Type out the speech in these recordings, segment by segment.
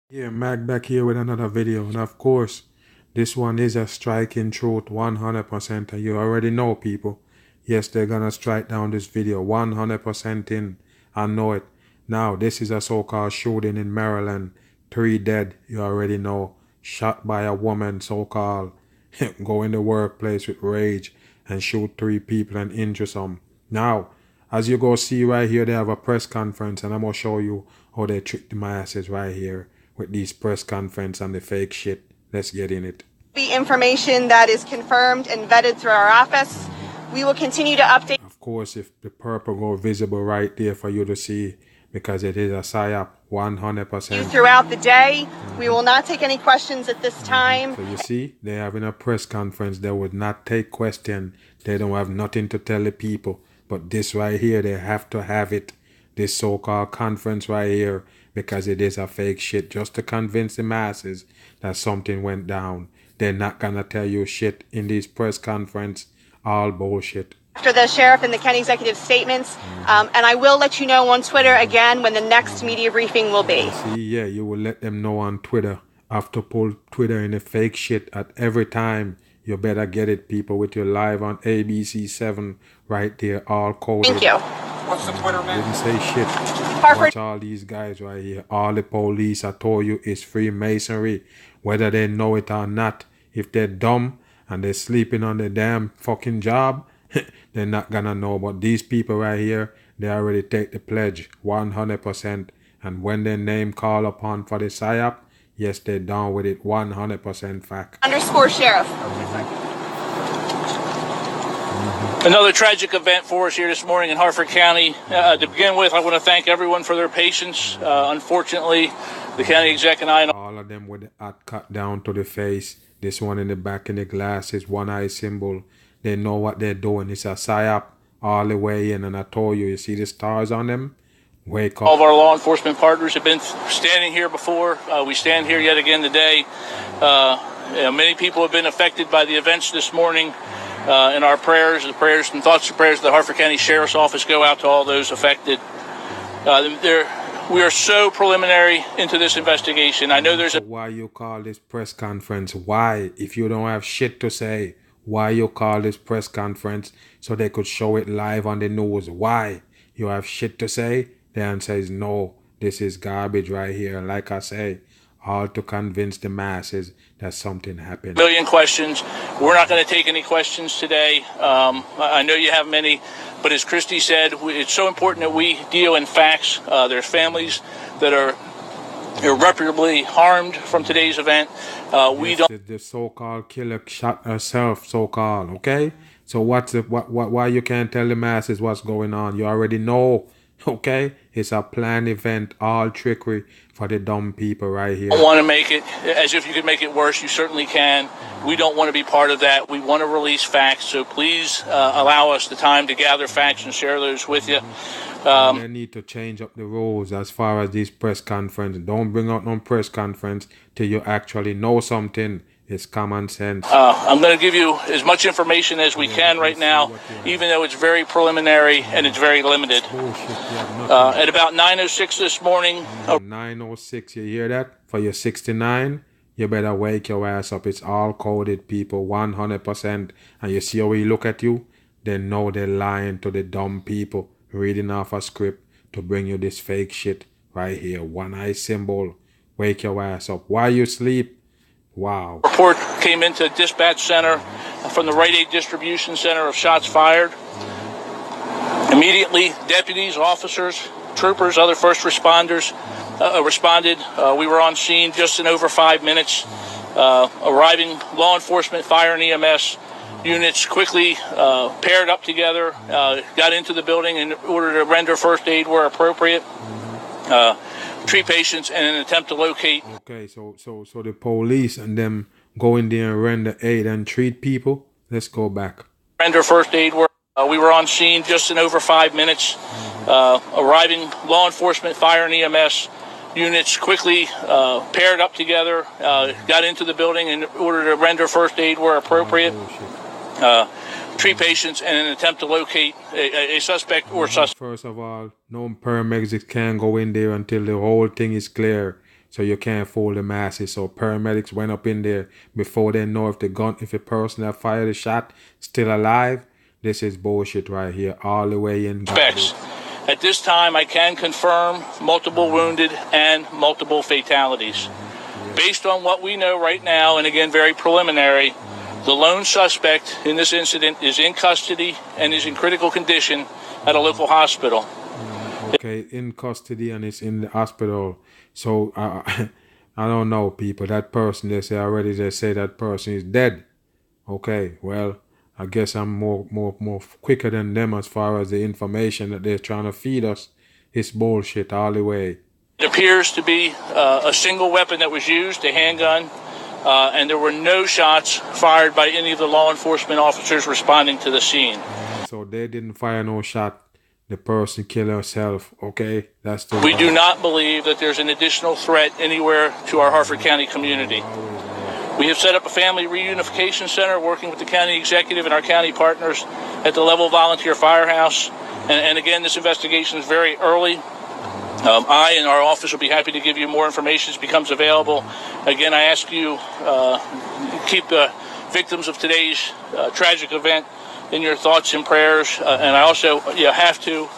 Yeah, Mac back here with another video, and of course, this one is a striking truth 100%, and you already know, people. Yes, they're gonna strike down this video 100% in. I know it. Now, this is a so-called shooting in Maryland. 3 dead, you already know. Shot by a woman, so-called. Go in the workplace with rage and shoot 3 people and injure some. Now, as you go see right here, they have a press conference, and I'm gonna show you how they trick the masses right here with these press conference and the fake shit. Let's get in it. Be information that is confirmed and vetted through our office. We will continue to update. Of course, if the purple go visible right there for you to see, because it is a PSYOP 100%. Throughout the day, we will not take any questions at this time. So you see, they're having a press conference. They would not take question. They don't have nothing to tell the people. But this right here, they have to have it. This so-called conference right here, because it is a fake shit, just to convince the masses that something went down. They're not gonna tell you shit in this press conference. All bullshit. After the sheriff and the county executive statements, and I will let you know on Twitter again when the next media briefing will be. See, yeah, you will let them know on Twitter. After pull Twitter in the fake shit at every time. You better get it, people, with your live on ABC7 right there, all coded. Thank you. What's the Twitter, man? Didn't say shit. Harford. Watch all these guys right here. All the police, I told you, is Freemasonry. Whether they know it or not. If they're dumb and they're sleeping on their damn fucking job, they're not gonna know. But these people right here, they already take the pledge 100%. And when their name call upon for the PSYOP, yes, they're down with it 100% fact. Underscore sheriff. Another tragic event for us here this morning in Harford County. To begin with, I want to thank everyone for their patience. Unfortunately, the county exec and I... All of them with the hat cut down to the face. This one in the back in the glasses, one eye symbol. They know what they're doing. It's a PSYOP all the way in. And I told you see the stars on them? Wake up. All of our law enforcement partners have been standing here before. We stand here yet again today. Many people have been affected by the events this morning. And our prayers, the prayers and thoughts and prayers of the Harford County Sheriff's Office go out to all those affected. We are so preliminary into this investigation. I know there's a... Why you call this press conference? Why? If you don't have shit to say, why you call this press conference so they could show it live on the news? Why? You have shit to say? The answer is no. This is garbage right here. Like I say, all to convince the masses that something happened. Million questions. We're not going to take any questions today. I know you have many, but as Christy said, it's so important that we deal in facts. There's families that are irreparably harmed from today's event. We don't. The so-called killer shot herself, so-called. Okay. So why you can't tell the masses what's going on? You already know. Okay, it's a planned event, all trickery for the dumb people right here. Don't want to make it as if you could make it worse. You certainly can. We don't want to be part of that. We want to release facts, so please allow us the time to gather facts and share those with you. They need to change up the rules as far as this press conference. Don't bring out no press conference till you actually know something. It's common sense. I'm going to give you as much information as we can right now, even though it's very preliminary and it's very limited. At about 9:06 this morning. 9:06, you hear that? For your 69, you better wake your ass up. It's all coded, people, 100%. And you see how we look at you? They know they're lying to the dumb people, reading off a script to bring you this fake shit right here. One eye symbol. Wake your ass up. Why you sleep? Wow. Report came into dispatch center from the Rite Aid Distribution Center of shots fired. Immediately, deputies, officers, troopers, other first responders responded. We were on scene just in over 5 minutes. Arriving law enforcement, fire, and EMS units quickly paired up together, got into the building in order to render first aid where appropriate. Treat patients in an attempt to locate. Okay, so the police and them go in there and render aid and treat people. Let's go back. Render first aid where we were on scene just in over 5 minutes. Arriving law enforcement, fire, and EMS units quickly paired up together, got into the building in order to render first aid where appropriate. Treat patients in an attempt to locate a suspect or suspect. First of all, no paramedics can go in there until the whole thing is clear. so you can't fool the masses. So paramedics went up in there before they know if the person that fired the shot still alive. This is bullshit right here, all the way in. At this time, I can confirm multiple wounded and multiple fatalities. Based on what we know right now, and again, very preliminary, the lone suspect in this incident is in custody and is in critical condition at a local hospital. Okay, in custody and it's in the hospital. So I don't know, people. That person, they say that person is dead. Okay, well, I guess I'm more quicker than them as far as the information that they're trying to feed us. It's bullshit all the way. It appears to be a single weapon that was used, a handgun, and there were no shots fired by any of the law enforcement officers responding to the scene. So they didn't fire no shot. The person killed herself, okay? That's the We do not believe that there's an additional threat anywhere to our Harford County community. We have set up a family reunification center working with the county executive and our county partners at the Level Volunteer Firehouse. And again, this investigation is very early. I and our office will be happy to give you more information as it becomes available. Again, I ask you keep the victims of today's tragic event in your thoughts and prayers. And I also have to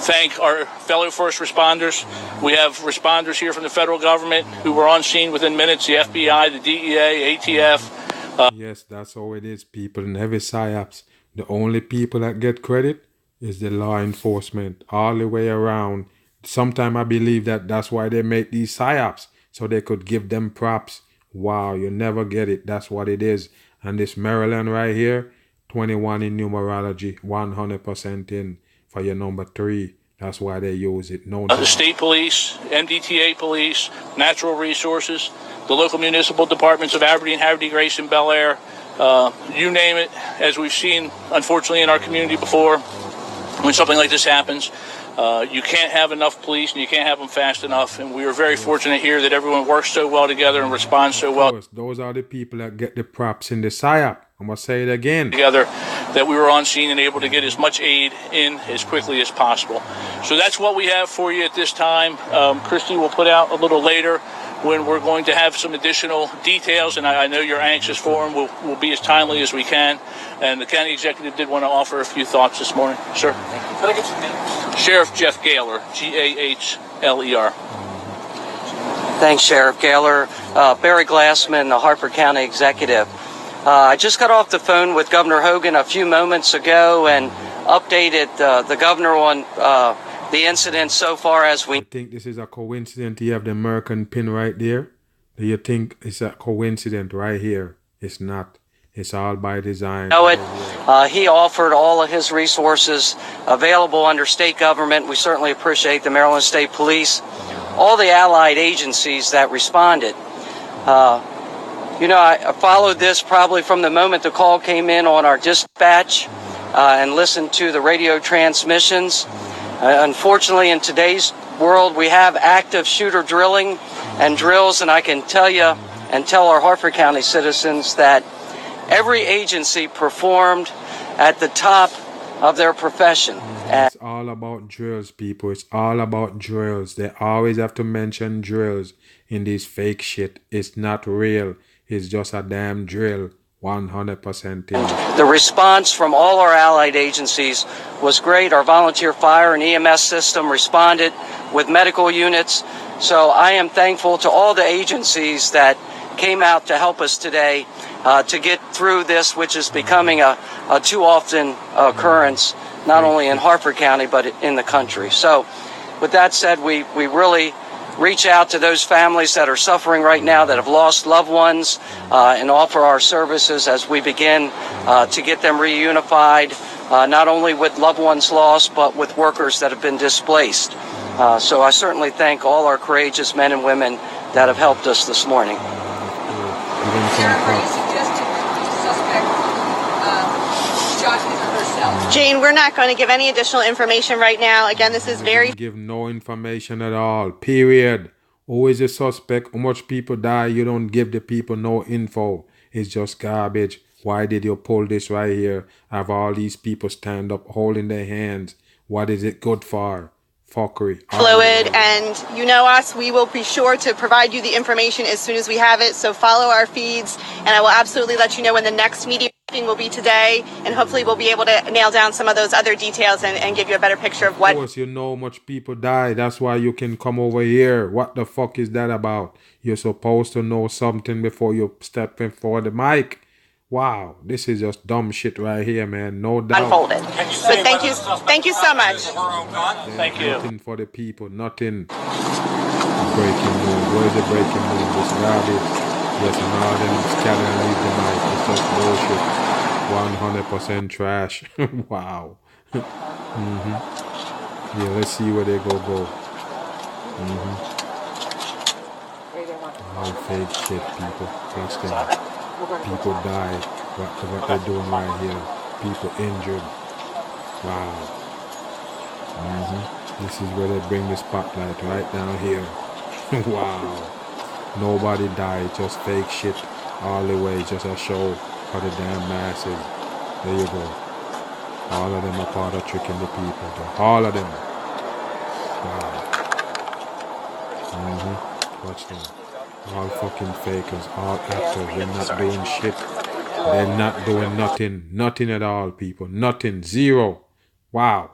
thank our fellow first responders. We have responders here from the federal government who were on scene within minutes, the FBI, the DEA, ATF. Yes, that's how it is, people. In every PSYOPs, the only people that get credit is the law enforcement all the way around. Sometimes I believe that that's why they make these PSYOPs, so they could give them props. Wow, you never get it. That's what it is. And this Maryland right here, 21 in numerology, 100% in for your number 3. That's why they use it. No, the state police, MDTA police, natural resources, the local municipal departments of Aberdeen, Havre de Grace, and Bel Air, you name it, as we've seen, unfortunately, in our community before, when something like this happens, you can't have enough police and you can't have them fast enough. And we are very fortunate here that everyone works so well together and responds so well. Those are the people that get the props in the PSYOP. I'm going to say it again. Together, that we were on scene and able to get as much aid in as quickly as possible. So that's what we have for you at this time. Christy will put out a little later when we're going to have some additional details, and I know you're anxious for them. We'll be as timely as we can. And the county executive did want to offer a few thoughts this morning. Sir? Can I get your name? Sheriff Jeff Gaylor, Gahler. Thanks, Sheriff Gaylor. Barry Glassman, the Harford County executive. I just got off the phone with Governor Hogan a few moments ago and updated the governor on the incident so far as we... You think this is a coincidence? You have the American pin right there. Do you think it's a coincidence right here? It's not. It's all by design. Know it. He offered all of his resources available under state government. We certainly appreciate the Maryland State Police, all the allied agencies that responded. I followed this probably from the moment the call came in on our dispatch and listened to the radio transmissions. Unfortunately, in today's world, we have active shooter drilling and drills, and I can tell you and tell our Harford County citizens that every agency performed at the top of their profession. It's all about drills, people. It's all about drills. They always have to mention drills in this fake shit. It's not real. It's just a damn drill. 100%. The response from all our allied agencies was great. Our volunteer fire and EMS system responded with medical units. So I am thankful to all the agencies that came out to help us today to get through this, which is becoming a too often occurrence, not only in Harford County, but in the country. So with that said, we really reach out to those families that are suffering right now, that have lost loved ones, and offer our services as we begin to get them reunified, not only with loved ones lost, but with workers that have been displaced. So I certainly thank all our courageous men and women that have helped us this morning. Sheriff, are you suggesting the suspect shot him herself? Jane, we're not going to give any additional information right now. Again, this is very... Give no information at all, period. Who is a suspect? How much people die? You don't give the people no info. It's just garbage. Why did you pull this right here? Have all these people stand up holding their hands. What is it good for? fuckery. fluid, and you know us, we will be sure to provide you the information as soon as we have it. So follow our feeds, and I will absolutely let you know when the next media briefing will be today, and hopefully we'll be able to nail down some of those other details and give you a better picture of what. Of course, you know how much people die. That's why you can come over here. What the fuck is that about? You're supposed to know something before you step in for the mic. Wow, this is just dumb shit right here, man. No doubt. Unfolded. But thank you so much. Thank you. Nothing for the people. Nothing. Breaking news. Where is the breaking news? This garbage. Yes, and all them scatter and leave the mic. It's just bullshit. 100% trash. Wow. Yeah, let's see where they go. All fake shit, people. Watch them. People die. What they're doing right here. People injured. Wow. This is where they bring the spotlight, right down here. Wow. Nobody died. Just fake shit all the way. Just a show for the damn masses. There you go. All of them are part of tricking the people. All of them. Wow. Watch them. All fucking fakers, all actors. They're not doing shit. They're not doing nothing. Nothing at all, people. Nothing. Zero. Wow.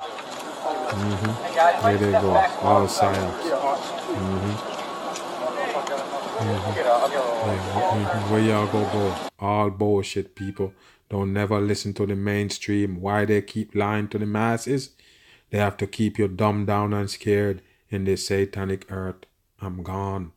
There they go. All psyops. Where y'all go? All bullshit, people. Don't never listen to the mainstream. Why they keep lying to the masses? They have to keep you dumbed down and scared in this satanic earth. I'm gone.